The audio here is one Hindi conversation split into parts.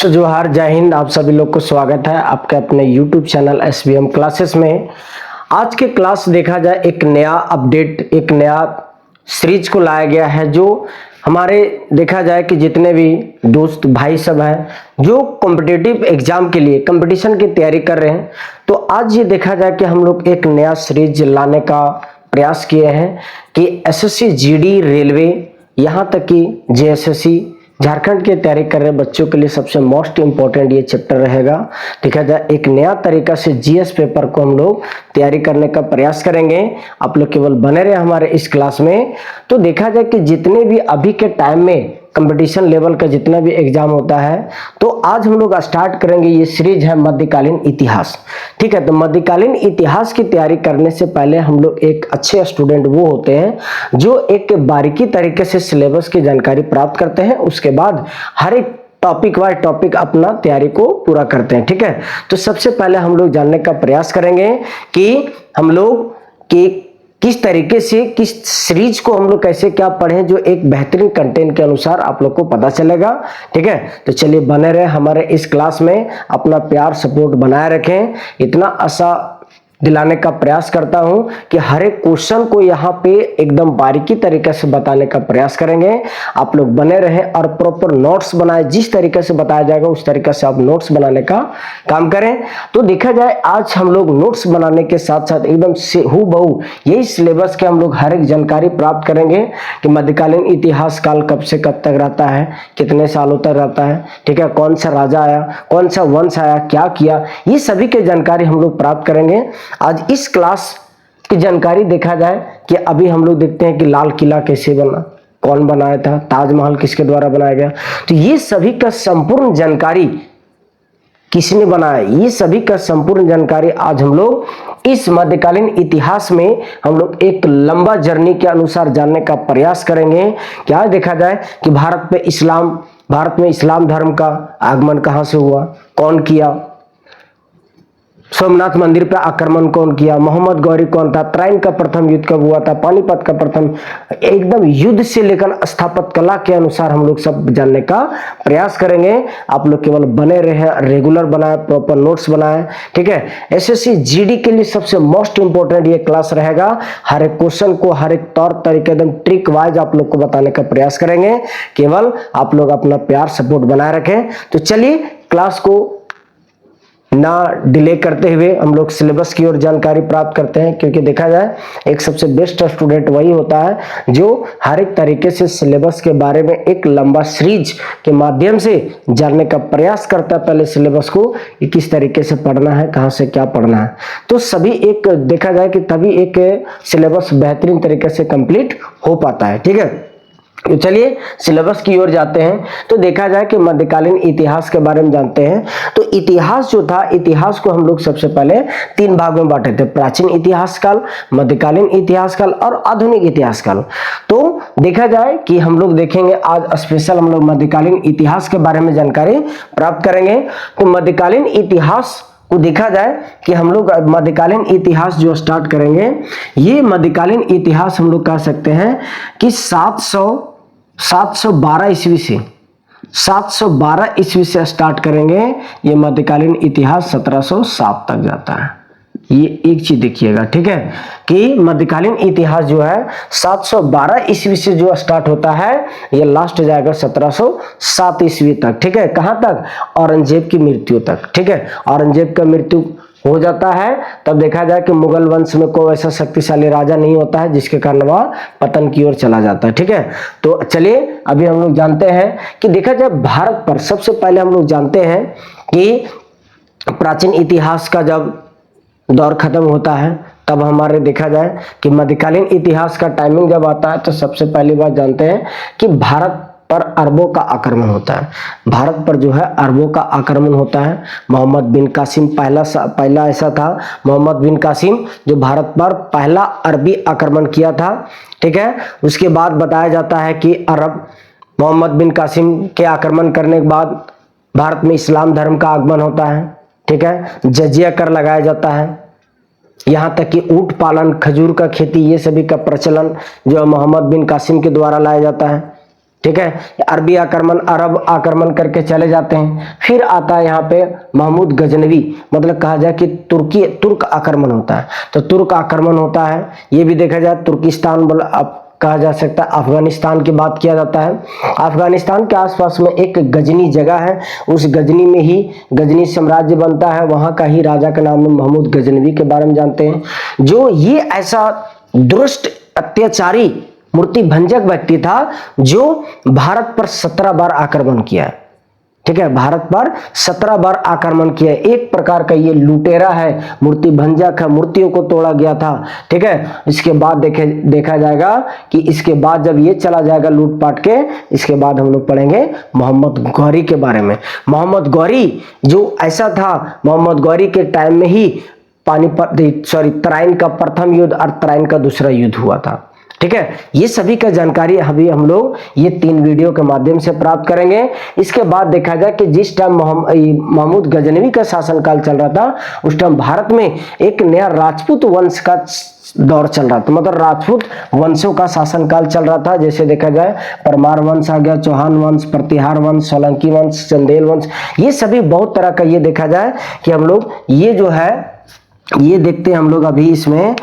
नमस्कार, जोहार, जय हिंद। आप सभी लोग को स्वागत है आपके अपने YouTube चैनल SBM क्लासेस में। आज के क्लास देखा जाए एक नया अपडेट, एक नया सीरीज को लाया गया है जो हमारे देखा जाए कि जितने भी दोस्त भाई सब हैं जो कॉम्पिटिटिव एग्जाम के लिए कंपटीशन की तैयारी कर रहे हैं, तो आज ये देखा जाए कि हम लोग एक नया सीरीज लाने का प्रयास किए हैं कि SSC GD रेलवे यहाँ तक कि JSSC झारखंड की तैयारी कर रहे बच्चों के लिए सबसे मोस्ट इंपॉर्टेंट ये चैप्टर रहेगा। देखा जाए एक नया तरीका से GS पेपर को हम लोग तैयारी करने का प्रयास करेंगे। आप लोग केवल बने रहे हमारे इस क्लास में। तो देखा जाए कि जितने भी अभी के टाइम में कंपटीशन लेवल का जितना भी एग्जाम होता है, तो आज हम लोग स्टार्ट करेंगे। ये सीरीज है मध्यकालीन इतिहास। ठीक है, तो मध्यकालीन इतिहास की तैयारी करने से पहले हम लोग एक अच्छे स्टूडेंट वो होते हैं जो एक बारीकी तरीके से सिलेबस की जानकारी प्राप्त करते हैं, उसके बाद हर एक टॉपिक वाइज टॉपिक अपना तैयारी को पूरा करते हैं। ठीक है, तो सबसे पहले हम लोग जानने का प्रयास करेंगे कि हम लोग किस तरीके से किस सीरीज को हम लोग कैसे क्या पढ़ें जो एक बेहतरीन कंटेंट के अनुसार आप लोग को पता चलेगा। ठीक है, तो चलिए बने रहे हमारे इस क्लास में, अपना प्यार सपोर्ट बनाए रखें। इतना आशा दिलाने का प्रयास करता हूं कि हर एक क्वेश्चन को यहाँ पे एकदम बारीकी तरीके से बताने का प्रयास करेंगे। आप लोग बने रहें और प्रॉपर नोट्स बनाए, जिस तरीके से बताया जाएगा उस तरीके से आप नोट्स बनाने का काम करें। तो देखा जाए आज हम लोग नोट्स बनाने के साथ साथ एकदम हूबहू यही सिलेबस के हम लोग हर एक जानकारी प्राप्त करेंगे कि मध्यकालीन इतिहास काल कब से कब तक रहता है, कितने सालों तक रहता है। ठीक है, कौन सा राजा आया, कौन सा वंश आया, क्या किया, ये सभी की जानकारी हम लोग प्राप्त करेंगे। आज इस क्लास की जानकारी देखा जाए कि अभी हम लोग देखते हैं कि लाल किला कैसे बना, कौन बनाया था, ताजमहल किसके द्वारा बनाया गया, तो ये सभी का संपूर्ण जानकारी किसने बनाया, ये सभी का संपूर्ण जानकारी आज हम लोग इस मध्यकालीन इतिहास में हम लोग एक लंबा जर्नी के अनुसार जानने का प्रयास करेंगे। क्या देखा जाए कि भारत में इस्लाम धर्म का आगमन कहां से हुआ, कौन किया, सोमनाथ मंदिर पर आक्रमण कौन किया, मोहम्मद गौरी कौन था, ट्राइन का प्रथम युद्ध कब हुआ था, पानीपत का प्रथम, एकदम युद्ध से लेकर स्थापत्य कला के अनुसार हम लोग सब जानने का प्रयास करेंगे। आप लोग केवल बने रहे, रेगुलर बनाए, प्रॉपर नोट्स बनाए। ठीक है, SSC GD के लिए सबसे मोस्ट इंपोर्टेंट ये क्लास रहेगा। हर एक क्वेश्चन को हर एक तौर तरीके एकदम ट्रिक वाइज आप लोग को बताने का प्रयास करेंगे। केवल आप लोग अपना प्यार सपोर्ट बनाए रखें। तो चलिए क्लास को ना डिले करते हुए हम लोग सिलेबस की ओर जानकारी प्राप्त करते हैं, क्योंकि देखा जाए एक सबसे बेस्ट स्टूडेंट वही होता है जो हर एक तरीके से सिलेबस के बारे में एक लंबा सीरीज के माध्यम से जानने का प्रयास करता है। पहले सिलेबस को किस तरीके से पढ़ना है, कहां से क्या पढ़ना है, तो सभी एक देखा जाए कि तभी एक सिलेबस बेहतरीन तरीके से कंप्लीट हो पाता है। ठीक है, तो चलिए सिलेबस की ओर जाते हैं। तो देखा जाए कि मध्यकालीन इतिहास के बारे में जानते हैं। तो इतिहास जो था, इतिहास को हम लोग सबसे पहले 3 भाग में बांटे थे, प्राचीन इतिहास काल, मध्यकालीन इतिहास काल और आधुनिक इतिहास काल। तो देखा जाए कि हम लोग देखेंगे आज स्पेशल हम लोग मध्यकालीन इतिहास के बारे में जानकारी प्राप्त करेंगे। तो मध्यकालीन इतिहास को देखा जाए कि हम लोग मध्यकालीन इतिहास जो स्टार्ट करेंगे, ये मध्यकालीन इतिहास हम लोग कह सकते हैं कि 712 ईस्वी से स्टार्ट करेंगे। ये मध्यकालीन इतिहास 1707 तक जाता है। ये एक चीज देखिएगा, ठीक है, कि मध्यकालीन इतिहास जो है 712 ईस्वी से जो स्टार्ट होता है, ये लास्ट जाएगा 1707 ईस्वी तक। ठीक है, कहां तक, औरंगजेब की मृत्यु तक। ठीक है, औरंगजेब का मृत्यु हो जाता है, तब देखा जाए कि मुगल वंश में कोई ऐसा शक्तिशाली राजा नहीं होता है, जिसके कारण वह पतन की ओर चला जाता है। ठीक है, तो चलिए अभी हम लोग जानते हैं कि देखा जाए भारत पर सबसे पहले हम लोग जानते हैं कि प्राचीन इतिहास का जब दौर खत्म होता है, तब हमारे देखा जाए कि मध्यकालीन इतिहास का टाइमिंग जब आता है, तो सबसे पहली बात जानते हैं कि भारत पर अरबों का आक्रमण होता है। भारत पर जो है अरबों का आक्रमण होता है। मोहम्मद बिन कासिम पहला ऐसा था, मोहम्मद बिन कासिम जो भारत पर पहला अरबी आक्रमण किया था। ठीक है, उसके बाद बताया जाता है कि मोहम्मद बिन कासिम के आक्रमण करने के बाद भारत में इस्लाम धर्म का आगमन होता है। ठीक है, जजिया कर लगाया जाता है, यहाँ तक कि ऊंट पालन, खजूर का खेती, ये सभी का प्रचलन जो मोहम्मद बिन कासिम के द्वारा लाया जाता है। ठीक है, अरबी आक्रमण, अरब आक्रमण करके चले जाते हैं। फिर आता है यहाँ पे महमूद गजनवी, मतलब कहा जाए कि तुर्क आक्रमण होता है, तो तुर्क आक्रमण होता है। ये भी देखा जाए तुर्किस्तान अब कहा जा सकता है, अफगानिस्तान की बात किया जाता है। अफगानिस्तान के आसपास में एक गजनी जगह है, उस गजनी में ही गजनी साम्राज्य बनता है, वहां का ही राजा का नाम है महमूद गजनवी के बारे में जानते हैं। जो ये ऐसा दुष्ट अत्याचारी मूर्ति भंजक व्यक्ति था जो भारत पर 17 बार आक्रमण किया है। ठीक है, भारत पर 17 बार आक्रमण किया। एक प्रकार का ये लुटेरा है, मूर्ति भंजक है, मूर्तियों को तोड़ा गया था। ठीक है, इसके बाद देखा जाएगा कि इसके बाद जब ये चला जाएगा लूटपाट के, इसके बाद हम लोग पढ़ेंगे मोहम्मद गौरी के बारे में। मोहम्मद गौरी जो ऐसा था, मोहम्मद गौरी के टाइम में ही तराइन का प्रथम युद्ध और तराइन का दूसरा युद्ध हुआ था। ठीक है, ये सभी का जानकारी अभी हम लोग ये 3 वीडियो के माध्यम से प्राप्त करेंगे। इसके बाद देखा जाए कि जिस टाइम महमूद गजनवी का शासनकाल चल रहा था, उस टाइम भारत में एक नया राजपूत वंश का दौर चल रहा था, मतलब राजपूत वंशों का शासनकाल चल रहा था। जैसे देखा जाए परमार वंश आ गया, चौहान वंश, प्रतिहार वंश, सोलंकी वंश, चंदेल वंश, ये सभी बहुत तरह का। ये देखा जाए कि हम लोग ये जो है ये देखते हैं हम लोग अभी इसमें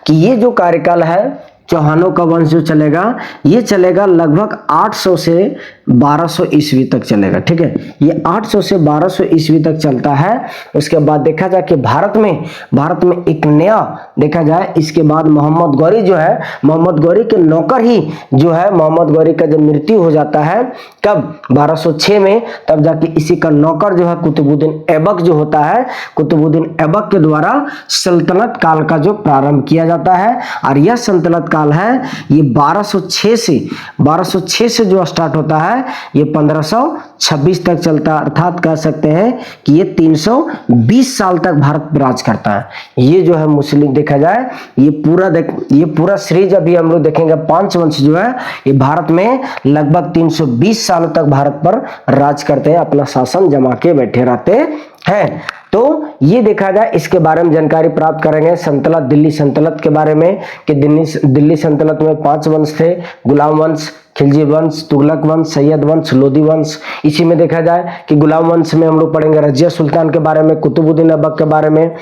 कि ये जो कार्यकाल है चौहानों का वंश जो चलेगा, ये चलेगा लगभग 800 से 1200 ईस्वी तक चलेगा। ठीक है, ये 800 से 1200 ईस्वी तक चलता है। उसके बाद देखा जाए कि भारत में एक नया देखा जाए, इसके बाद मोहम्मद गौरी जो है, मोहम्मद गौरी के नौकर ही जो है, मोहम्मद गौरी का जब मृत्यु हो जाता है कब 1206 में, तब जाके इसी का नौकर जो है कुतुबुद्दीन ऐबक जो होता है, कुतुबुद्दीन ऐबक के द्वारा सल्तनत काल का जो प्रारंभ किया जाता है। और यह सल्तनत काल है ये 1206 से जो स्टार्ट होता है ये 1526 तक चलता है। अर्थात कह सकते हैं कि ये 320 साल तक भारत राज करता है। ये जो है मुस्लिम देखा जाए ये पूरा सीरीज अभी हम लोग देखेंगे। 5 वंश जो है ये भारत में लगभग 320 साल तक भारत पर राज करते हैं, अपना शासन जमा के बैठे रहते हैं। तो ये देखा जाए, इसके बारे में जानकारी प्राप्त करेंगे। सल्तनत, दिल्ली सल्तनत के बारे में कि दिल्ली सल्तनत में 5 वंश थे, गुलाम वंश, खिलजी वंश, तुगलक वंश, सैयद वंश, लोदी वंश। इसी में देखा जाए कि गुलाम वंश में हम लोग पढ़ेंगे रजिया सुल्तान के बारे में, कुतुबुद्दीन ऐबक के बारे में,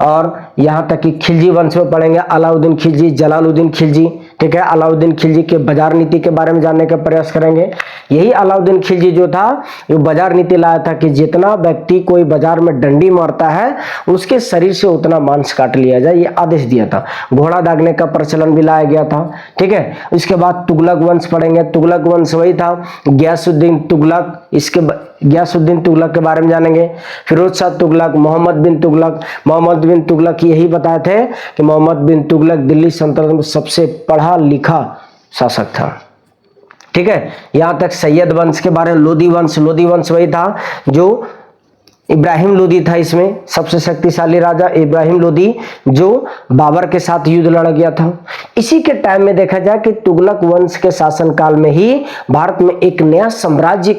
और यहाँ तक कि खिलजी वंश में पढ़ेंगे अलाउद्दीन खिलजी, जलालुद्दीन खिलजी। ठीक है, अलाउद्दीन खिलजी के बाजार नीति के बारे में जानने का प्रयास करेंगे। यही अलाउद्दीन खिलजी जो था, जो बाजार नीति लाया था कि जितना व्यक्ति कोई बाजार में डंडी मारता है उसके शरीर से उतना मांस काट लिया जाए, ये आदेश दिया था। घोड़ा दागने का प्रचलन भी लाया गया था। ठीक है, इसके बाद तुगलक वंश पढ़ेंगे। तुगलक वंश वही था गयासुद्दीन तुगलक, इसके गयासुद्दीन तुगलक के बारे में जानेंगे। फिरोज शाह तुगलक, मोहम्मद बिन तुगलक यही बताए थे कि मोहम्मद बिन तुगलक दिल्ली सल्तनत में सबसे पढ़ा लिखा शासक था। ठीक है, यहां तक सैयद वंश के बारे में, लोदी वंश वही था जो इब्राहिम लोदी था, इसमें सबसे शक्तिशाली राजा इब्राहिम लोदी जो बाबर के साथ युद्ध लड़ गया था। इसी के टाइम में देखा जाए कि तुगलक वंश के शासनकाल में ही भारत में एक नया साम्राज्य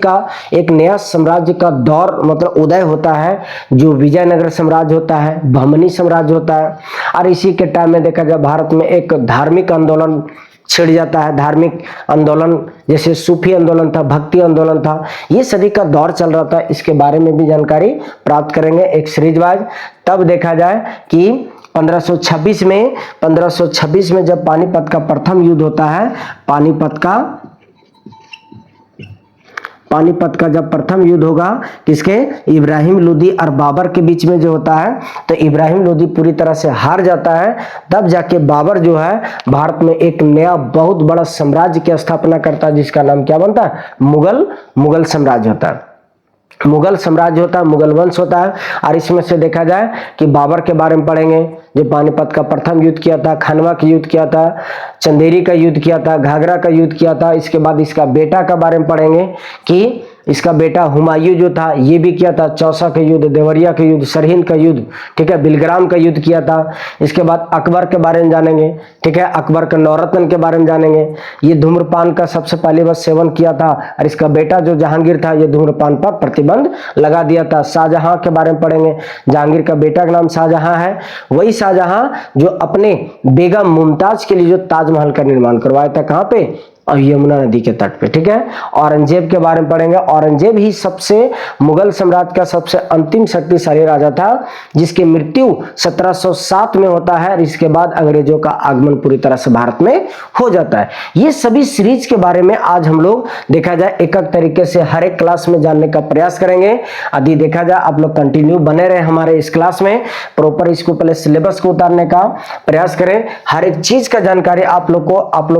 का दौर मतलब उदय होता है, जो विजयनगर साम्राज्य होता है, बहमनी साम्राज्य होता है। और इसी के टाइम में देखा जाए भारत में एक धार्मिक आंदोलन छिड़ जाता है। धार्मिक आंदोलन जैसे सूफी आंदोलन था, भक्ति आंदोलन था, ये सभी का दौर चल रहा था। इसके बारे में भी जानकारी प्राप्त करेंगे एक सीरीज वाइज। तब देखा जाए कि 1526 में जब पानीपत का प्रथम युद्ध होता है, पानीपत का जब प्रथम युद्ध होगा किसके, इब्राहिम लोदी और बाबर के बीच में जो होता है, तो इब्राहिम लोदी पूरी तरह से हार जाता है। तब जाके बाबर जो है भारत में एक नया बहुत बड़ा साम्राज्य की स्थापना करता है, जिसका नाम क्या बनता है, मुगल साम्राज्य होता है। मुगल साम्राज्य होता है, मुगल वंश होता है। और इसमें से देखा जाए कि बाबर के बारे में पढ़ेंगे, जो पानीपत का प्रथम युद्ध किया था, खानवा का युद्ध किया था, चंदेरी का युद्ध किया था, घाघरा का युद्ध किया था। इसके बाद इसका बेटा के बारे में पढ़ेंगे कि इसका बेटा हुमायूं जो था ये भी किया था, चौसा का युद्ध, देवरिया का युद्ध, सरहिंद का युद्ध, ठीक है, बिलग्राम का युद्ध किया था। इसके बाद अकबर के बारे में जानेंगे। ठीक है, अकबर के नौरत्न के बारे में जानेंगे। ये धूम्रपान का सबसे पहले बस सेवन किया था, और इसका बेटा जो जहांगीर था ये धूम्रपान पर प्रतिबंध लगा दिया था। शाहजहां के बारे में पढ़ेंगे। जहांगीर का बेटा का नाम शाहजहां है, वही शाहजहां जो अपने बेगम मुमताज के लिए जो ताजमहल का निर्माण करवाया था, कहाँ पे, और यमुना नदी के तट पे, ठीक है। औरंगजेब के बारे में पढ़ेंगे। औरंगजेब ही सबसे मुगल साम्राज्य का सबसे अंतिम शक्तिशाली राजा था, जिसकी मृत्यु 1707 में होता है और इसके बाद अंग्रेजों का आगमन पूरी तरह से भारत में हो जाता है। ये सभी सीरीज के बारे में आज हम लोग देखा जाए एक एक तरीके से हर एक क्लास में जानने का प्रयास करेंगे। यदि देखा जाए आप लोग कंटिन्यू बने रहे हमारे इस क्लास में, प्रॉपर इसको पहले सिलेबस को उतारने का प्रयास करें। हर एक चीज का जानकारी आप लोग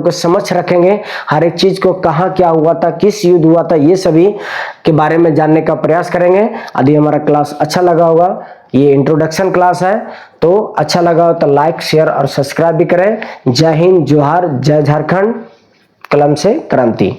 को समझ रखेंगे। हर एक चीज को कहां क्या हुआ था, किस युद्ध हुआ था, ये सभी के बारे में जानने का प्रयास करेंगे। यदि हमारा क्लास अच्छा लगा होगा, ये इंट्रोडक्शन क्लास है, तो अच्छा लगा हो तो लाइक शेयर और सब्सक्राइब भी करें। जय हिंद, जोहार, जय झारखंड, कलम से क्रांति।